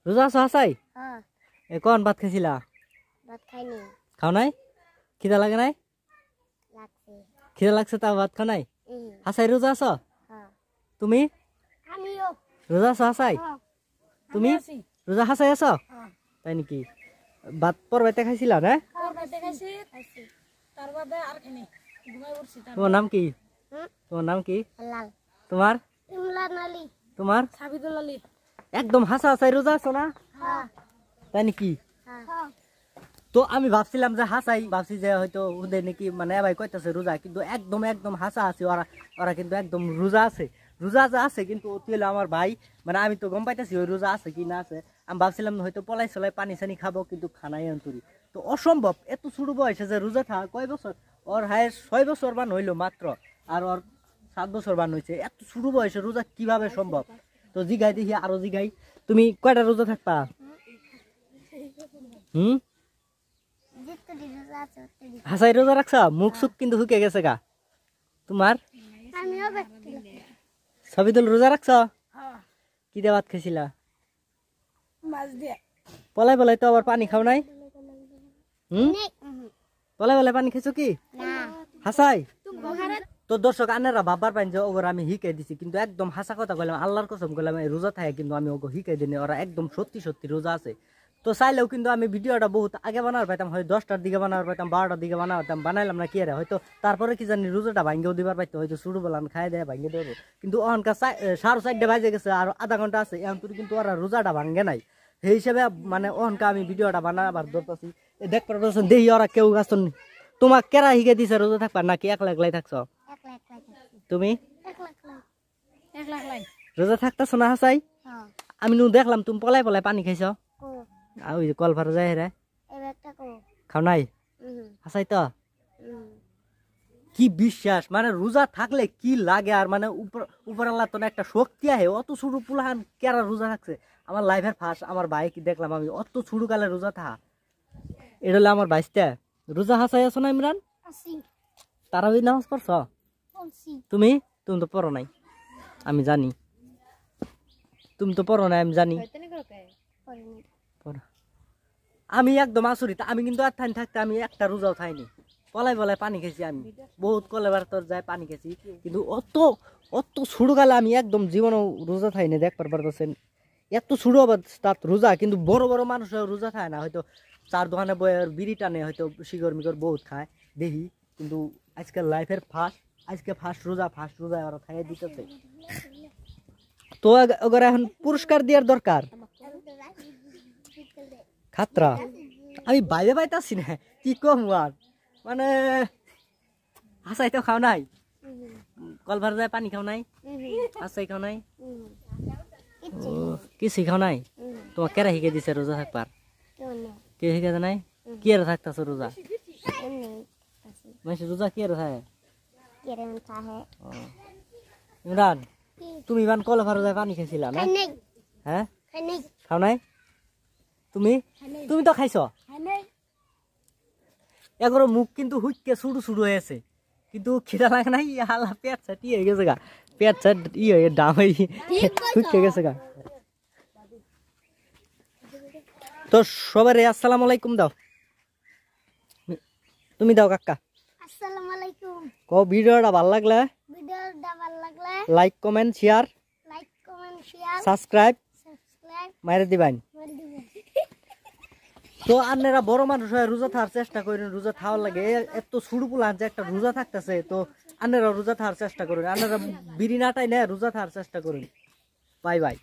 রোজা আছো হাসাই? হ্যাঁ। এ কোন ভাত খাইছিলা? ভাত খাইনি। খাও নাই? খিদা লাগে নাই? লাগছে। খিদা লাগছে তাও ভাত খাও নাই? হাসাই রোজা আছো? হ্যাঁ। তুমি? আমিও। রোজা আছো হাসাই? তুমি? রোজা হাসাই আছো? তাই নাকি? ভাত পরবাইতে খাইছিলা না? পরবাইতে খাইছি। তার বাদে আর খাইনি। ঘুমাই পড়ছি তার। তোমার নাম কি? তোমার নাম কি? লাল। তোমার? ইমরান আলী। তোমার? সাবিদুল আলী। একদম হাসা হাসাই রোজা আছো না? হ্যাঁ। তাই নাকি? হ্যাঁ। তো আমি ভাবছিলাম যে হাসাই, ভাবছি যে হয়তো ওদের নাকি মানে ভাই কইতাছে রোজা, কিন্তু একদম একদম হাসা হাসি ওরা। ওরা কিন্তু একদম রোজা আছে। রোজা আছে কিন্তু তুই হলো আমার ভাই, মানে আমি তো গম পাইতেছি ওই রোজা আছে কি না আছে। আমি ভাবছিলাম হয়তো পলাই চলাই পানি সানি খাবো, কিন্তু খানাই অন্তরি। তো অসম্ভব, এত ছোট বয়সে যে রোজা থাকা কয় বছর ওর হায় 6 বছর বান হইলো মাত্র, আর ওর 7 বছর বান হয়েছে। এত ছোট বয়সে রোজা কিভাবে সম্ভব? তো জিগাই দেখি, আরো জিগাই। তুমি কয়টা রোজা থাকবা? হাসাই রোজা রাখছা? মুখ সুখ কিন্তু হুকে গেছে গা তোমার। সাবিদুল রোজা রাখছ? কি দিয়ে ভাত খাইছিলা? পলাই পলাই তো আবার পানি খাও নাই? পলাই পলাই পানি খাইছো কি হাসাই? তো দর্শক আনেরা ভাববার পাইন যে ওগর আমি হিকাই দিছি, কিন্তু একদম হাসা কথা কইলাম, আল্লাহর কসম কইলাম এই রোজা থাকে কিন্তু আমি ওগো হিকাই দিই। ওরা একদম সত্যি সত্যি রোজা আছে। তো চাইলেও কিন্তু আমি ভিডিওটা বহুত আগে বানাবার পাইতাম, হয় 10টার দিকে বানাবার পাইতাম, 12টার দিকে বানাবার পাইতাম, বানাইলাম না কি রে, হয়তো তারপরে কি জানি রোজাটা ভাঙ্গেও দিবার পাইতো, হয়তো শুরু বললাম খাই দেয় ভাঙ্গে দেবো। কিন্তু অনকা 4:30 বাজে গেছে, আর আধা ঘন্টা আছে, এখন তুই কিন্তু ওরা রোজাটা ভাঙ্গে নাই। সেই হিসেবে মানে অনকা আমি ভিডিওটা বানাবার ধরতেছি। দেখতে পাচ্ছেন দেখি ওরা কেউ আসুন। তোমার কেরা হিকে দিছে রোজা থাকবা নাকি একলা একলাই থাকছ? তুমি রোজা থাকতেছ না হাসাই? আমি নু দেখলাম তুমি পলাই পলাই পানি খাইছ। ওই যে কল ভাড়া যায় রে খাও নাই হাসাই? তো কি বিশ্বাস, মানে রোজা থাকলে কি লাগে, আর মানে উপর আল্লাহ তো একটা শক্তি আহে। অত ছোট পুলাহান কেরা রোজা থাকছে? আমার লাইফের ফার্স্ট আমার ভাই কি দেখলাম আমি অত ছোট কালে রোজা থাকা। এটা হলো আমার বাইশটা রোজা। হাসাই আছো না ইমরান? তারাবি নামাজ পড়ছ? তুমি তুমি তো পড়ো নাই আমি জানি, তুমি তো পড়ো নাই আমি জানি। আমি একদম আসরিত, আমি কিন্তু আর ঠাইন থাকতে আমি একটা রোজাও খাইনি। পলাই পলাই পানি খেয়েছি আমি, বহুত কলেবার তোর যায় পানি খেয়েছি, কিন্তু অত অত ছুড়ো গালে আমি একদম জীবনও রোজা খাইনি। দেখবার পারতেছেন এত ছুড়ো অবস্থাত রোজা, কিন্তু বড় বড় মানুষ রোজা খায় না, হয়তো চার দোকানে বইয়ের বিড়ি টানে, হয়তো শিকড় মিকর বহুত খায় দেখি। কিন্তু আজকাল লাইফের আজকে ফার্স্ট রোজা ওরা খাইয়ে দিতেছে। তো ওরা এখন পুরস্কার দেওয়ার দরকার। খাতরা আমি বাইরে পাইতাছি না কি কম আর, মানে হাসাই তো খাও নাই, কলভার যায় পানি খাও নাই, হাসাই খাও নাই, কিছুই খাও নাই। তোমার কেরা শিখে দিছে রোজা থাকবার? কে শিখে নাই? কি আর থাকতেছ রোজা? রোজা কি আর থাকে? ইমরান তুমি ইমান কলভার যায় পানি খাইছিলা না? হ্যাঁ খাও নাই? তুমি তুমি তো খাইছ। এগারো মুখ কিন্তু হুইকে শুরু শুরু হয়েছে, কিন্তু খিদা লাগে নাই। হালা পেট ছাট ইয়ে হয়ে গেছে গা, পেট ছাট ইয়ে হয়ে ডাম হুইকে গেছে গা। তো সবাই আসসালামু আলাইকুম দাও, তুমি দাও কাকা। আসসালামু আলাইকুম। কো ভিডিওটা ভালো লাগলে লাইক কমেন্ট শেয়ার সাবস্ক্রাইব মাইরে দিবেন। তো আপনারা বড় মানুষ হয়ে রোজা থাকার চেষ্টা করেন, রোজা থাকার লাগে এত ছুড়ু পুলান যে একটা রোজা থাকতেছে। তো আপনারা রোজা থাকার চেষ্টা করেন, আপনারা বিড়ি নাটাই না রোজা থাকার চেষ্টা করেন। Bye bye.